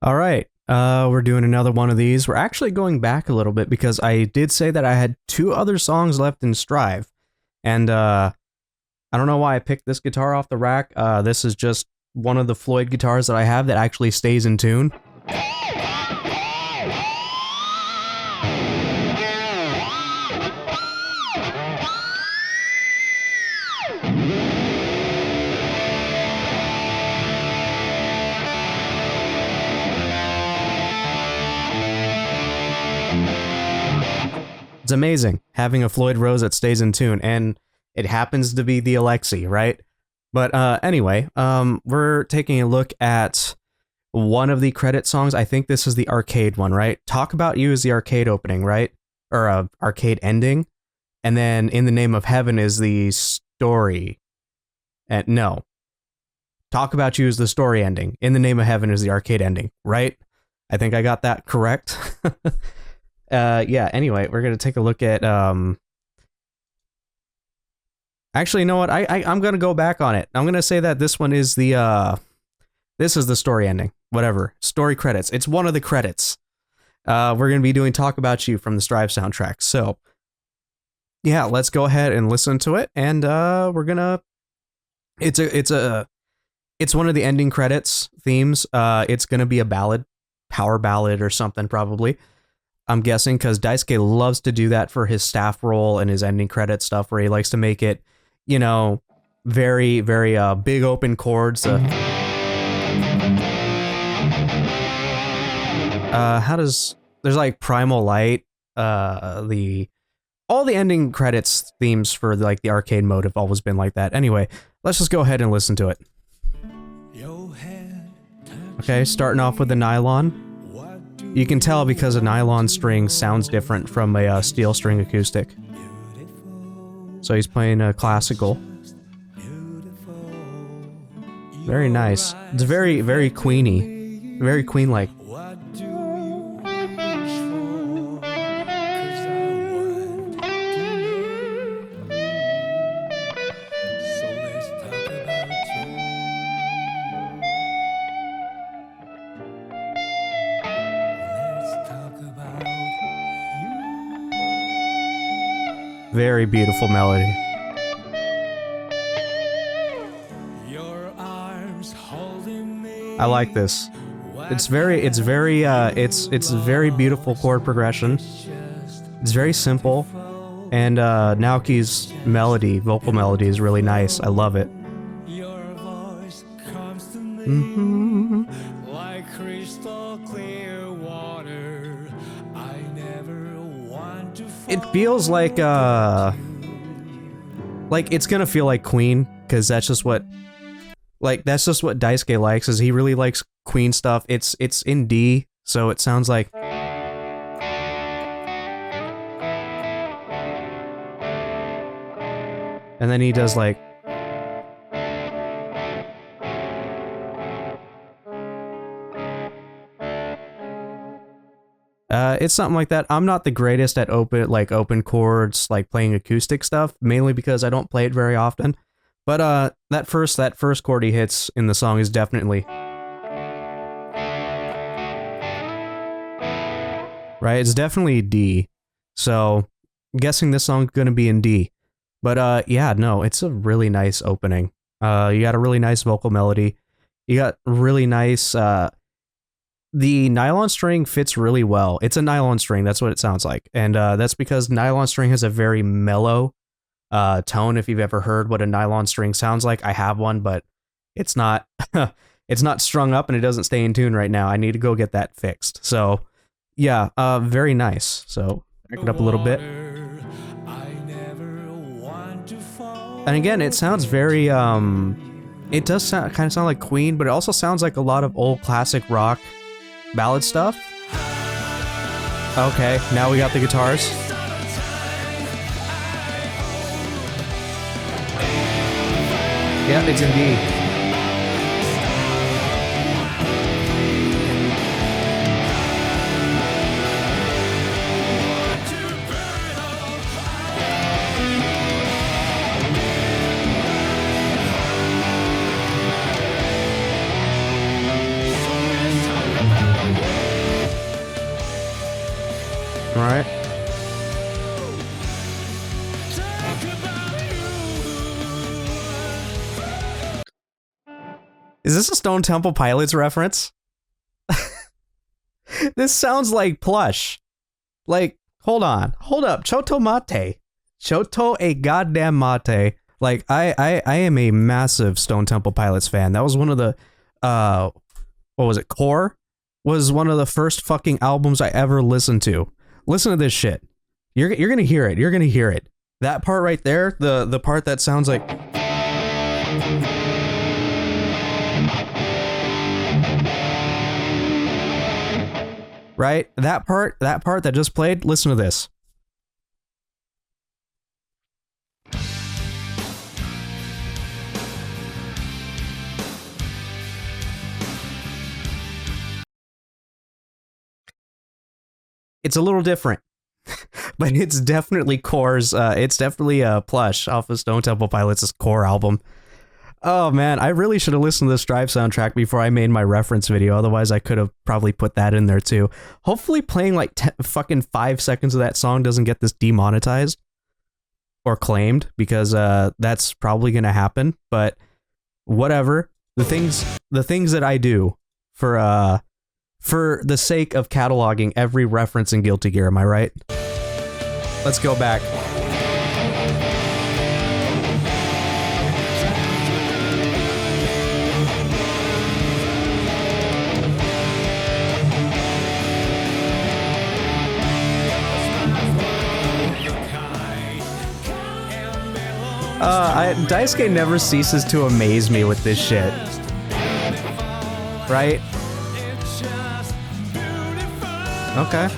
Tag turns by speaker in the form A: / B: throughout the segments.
A: All right. We're doing another one of these. We're actually going back a little bit because I did say that I had two other songs left in Strive. And I don't know why I picked this guitar off the rack. This is just one of the Floyd guitars that I have that actually stays in tune. It's amazing having a Floyd Rose that stays in tune, and it happens to be the Alexi, right? But anyway, we're taking a look at one of the credit songs. I think this is the arcade one, right? Talk About You is the arcade opening, right? Or arcade ending. And then In the Name of Heaven is the story. And no. Talk About You is the story ending. In the Name of Heaven is the arcade ending, right? I think I got that correct. Yeah, anyway, we're going to take a look at... Actually, you know what? I'm going to go back on it. I'm going to say that this one is the... This is the story ending. Whatever. Story credits. It's one of the credits. We're going to be doing Talk About You from the Strive soundtrack. So, yeah, let's go ahead and listen to it. And we're going to... It's one of the ending credits themes. It's going to be a ballad. Power ballad or something, probably. I'm guessing, because Daisuke loves to do that for his staff role and his ending credit stuff, where he likes to make it, you know, very, very big open chords. How does... There's like Primal Light, all the ending credits themes for like the arcade mode have always been like that. Anyway, let's just go ahead and listen to it. Okay, starting off with the nylon. You can tell because a nylon string sounds different from a steel string acoustic. So he's playing a classical. Very nice. It's very, very Queeny. Very Queen-like. Very beautiful melody. I like this. It's very beautiful chord progression. It's very simple, and Naoki's melody, vocal melody, is really nice. I love it. Like crystal clear water. I never want to fall. It feels like it's gonna feel like Queen, because that's just what Daisuke likes, is he really likes Queen stuff. It's in D, so it sounds like... And then he does like... It's something like that. I'm not the greatest at open chords, like playing acoustic stuff, mainly because I don't play it very often. But that first chord he hits in the song is definitely... Right, it's definitely D. So, I'm guessing this song's gonna be in D. But yeah, no, it's a really nice opening. You got a really nice vocal melody. You got really nice... The nylon string fits really well. It's a nylon string, that's what it sounds like. And that's because nylon string has a very mellow tone. If you've ever heard what a nylon string sounds like, I have one, but it's not it's not strung up and it doesn't stay in tune right now. I need to go get that fixed. So yeah, very nice. So back it up a little bit. And again, it sounds very it does kind of sound like Queen, but it also sounds like a lot of old classic rock ballad stuff. Okay, now we got the guitars. Yeah, it's in D. Is this a Stone Temple Pilots reference? This sounds like Plush. Like, hold on. Hold up. Choto mate. Choto a goddamn mate. Like, I am a massive Stone Temple Pilots fan. That was one of the, what was it? Core was one of the first fucking albums I ever listened to. Listen to this shit. You're gonna hear it. You're gonna hear it. That part right there, the part that sounds like... Right? That part that just played, listen to this. It's a little different, but it's definitely Core's, it's definitely Plush off of Stone Temple Pilots' Core album. Oh man, I really should have listened to this Drive soundtrack before I made my reference video. Otherwise, I could have probably put that in there too. Hopefully playing like fucking 5 seconds of that song doesn't get this demonetized or claimed, because that's probably going to happen. But whatever. The things that I do for the sake of cataloging every reference in Guilty Gear, am I right? Let's go back. Daisuke never ceases to amaze me with this shit. Right? Okay.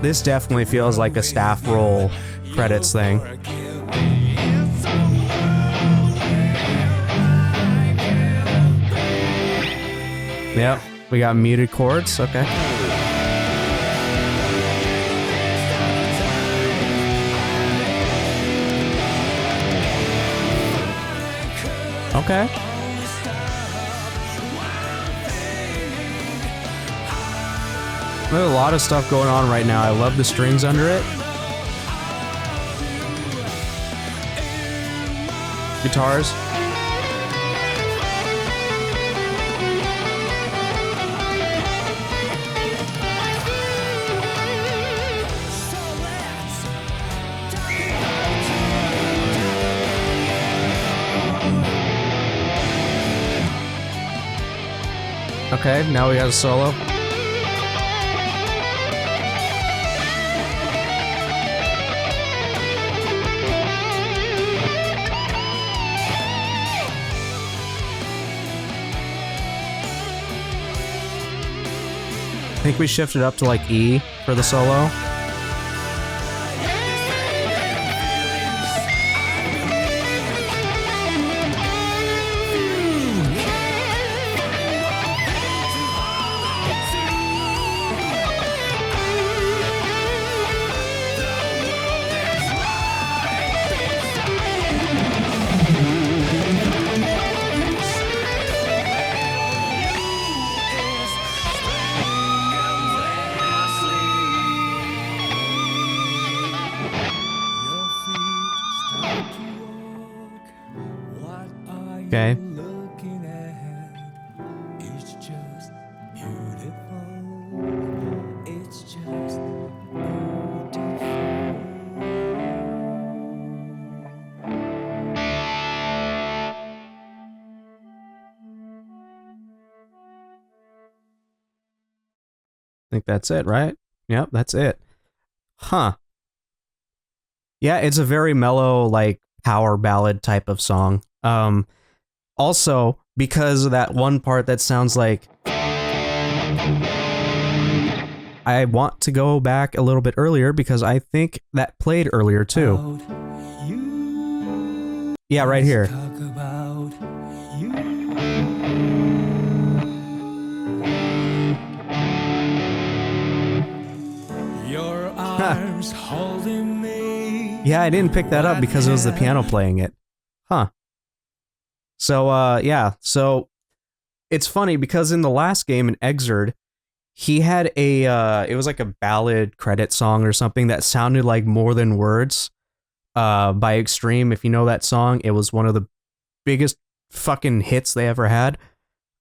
A: This definitely feels like a staff roll credits thing. Yep, we got muted chords, okay. Okay. There's a lot of stuff going on right now. I love the strings under it. Guitars. Okay, now we got a solo. I think we shifted up to like E for the solo. Okay. I think that's it, right? Yep, that's it. Huh. Yeah, it's a very mellow, like, power ballad type of song. Also, because of that one part that sounds like... I want to go back a little bit earlier because I think that played earlier too. Yeah, right here. Your arms holding me. Yeah, I didn't pick that up because it was the piano playing it. Huh. So, yeah. So, it's funny because in the last game, in Exerd, he had it was like a ballad credit song or something that sounded like More Than Words by Extreme. If you know that song, it was one of the biggest fucking hits they ever had.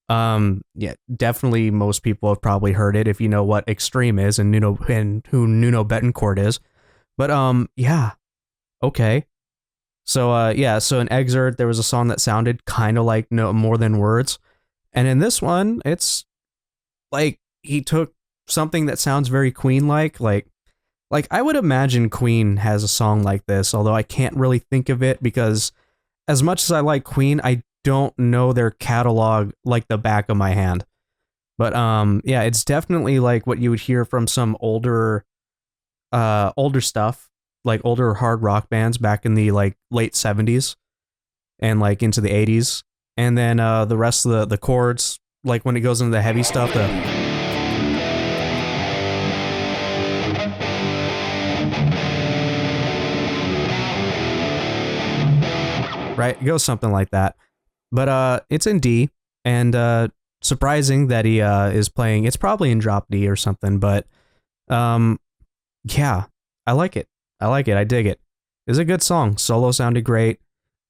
A: Yeah, definitely most people have probably heard it if you know what Extreme is and who Nuno Betancourt is. But yeah, okay. So yeah, so in Excerpt there was a song that sounded kind of like No More Than Words, and in this one it's like he took something that sounds very Queen like I would imagine Queen has a song like this, although I can't really think of it because as much as I like Queen, I don't know their catalog like the back of my hand. But yeah, it's definitely like what you would hear from some older stuff, like older hard rock bands back in the like late 70s and like into the 80s. And then the rest of the chords, like when it goes into the heavy stuff, right, it goes something like that. But it's in D, and surprising that he is playing. It's probably in drop D or something, but yeah, I like it. I dig it. It's a good song. Solo sounded great.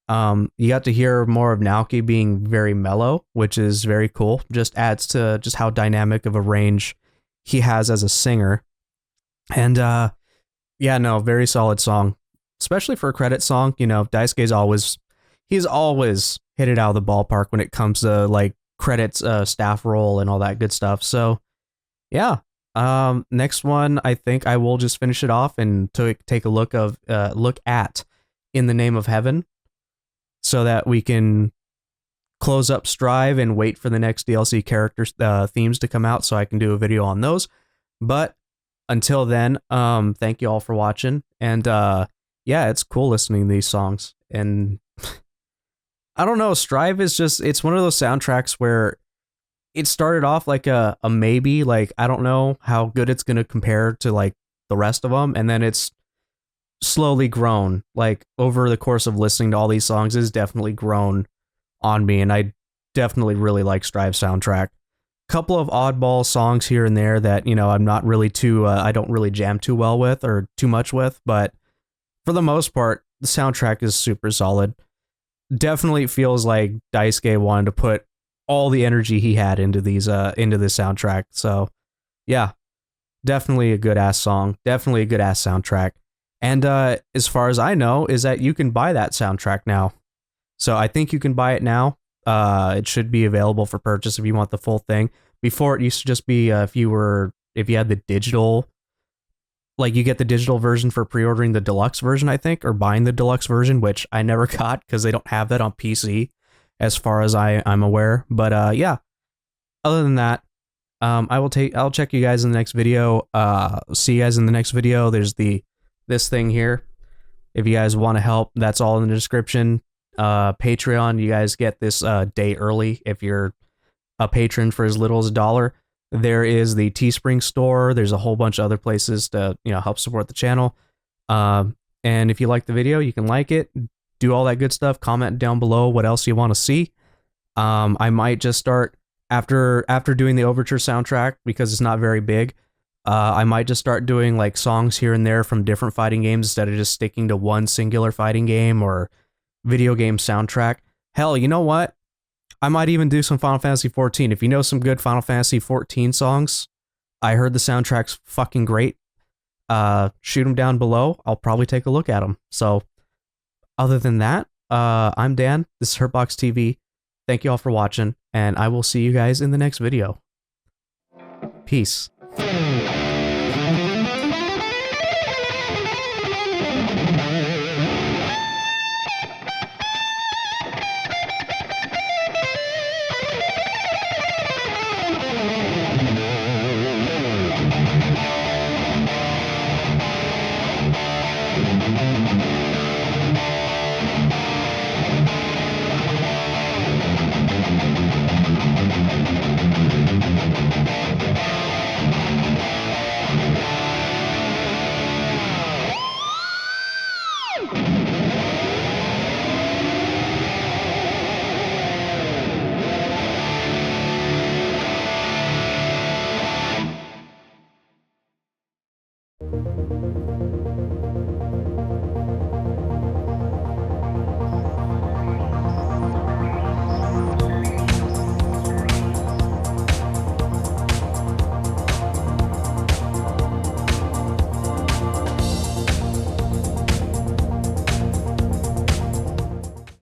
A: You got to hear more of Naoki being very mellow, which is very cool. Just adds to just how dynamic of a range he has as a singer. And yeah, no, very solid song, especially for a credit song. You know, Daisuke's he's always hit it out of the ballpark when it comes to like credits, staff role, and all that good stuff. So yeah. Next one, I think I will just finish it off and take a look at In the Name of Heaven, so that we can close up Strive and wait for the next DLC characters themes to come out, so I can do a video on those. But until then, thank you all for watching, and yeah, it's cool listening to these songs. And I don't know, Strive is just, it's one of those soundtracks where it started off like a maybe, like I don't know how good it's gonna compare to like the rest of them, and then it's slowly grown. Like over the course of listening to all these songs, it's definitely grown on me, and I definitely really like Strive's soundtrack. Couple of oddball songs here and there that, you know, I'm not really too I don't really jam too well with or too much with, but for the most part, the soundtrack is super solid. Definitely feels like Daisuke wanted to put all the energy he had into these into this soundtrack. So yeah, definitely a good ass song, definitely a good ass soundtrack. And as far as I know is that you can buy that soundtrack now. So I think you can buy it now. It should be available for purchase if you want the full thing. Before it used to just be if you had the digital, like you get the digital version for pre-ordering the deluxe version, I think, or buying the deluxe version, which I never got because they don't have that on PC as far as I'm aware. But yeah, other than that, I'll check you guys in the next video. See you guys in the next video. There's this thing here. If you guys want to help, that's all in the description. Patreon, you guys get this day early if you're a patron for as little as $1. There is the Teespring store. There's a whole bunch of other places to, you know, help support the channel. And if you like the video, you can like it, do all that good stuff. Comment down below what else you want to see. I might just start after doing the Overture soundtrack, because it's not very big. I might just start doing like songs here and there from different fighting games instead of just sticking to one singular fighting game or video game soundtrack. Hell, you know what? I might even do some Final Fantasy 14. If you know some good Final Fantasy 14 songs, I heard the soundtrack's fucking great. Shoot them down below. I'll probably take a look at them. So other than that, I'm Dan. This is HurtboxTV. Thank you all for watching, and I will see you guys in the next video. Peace.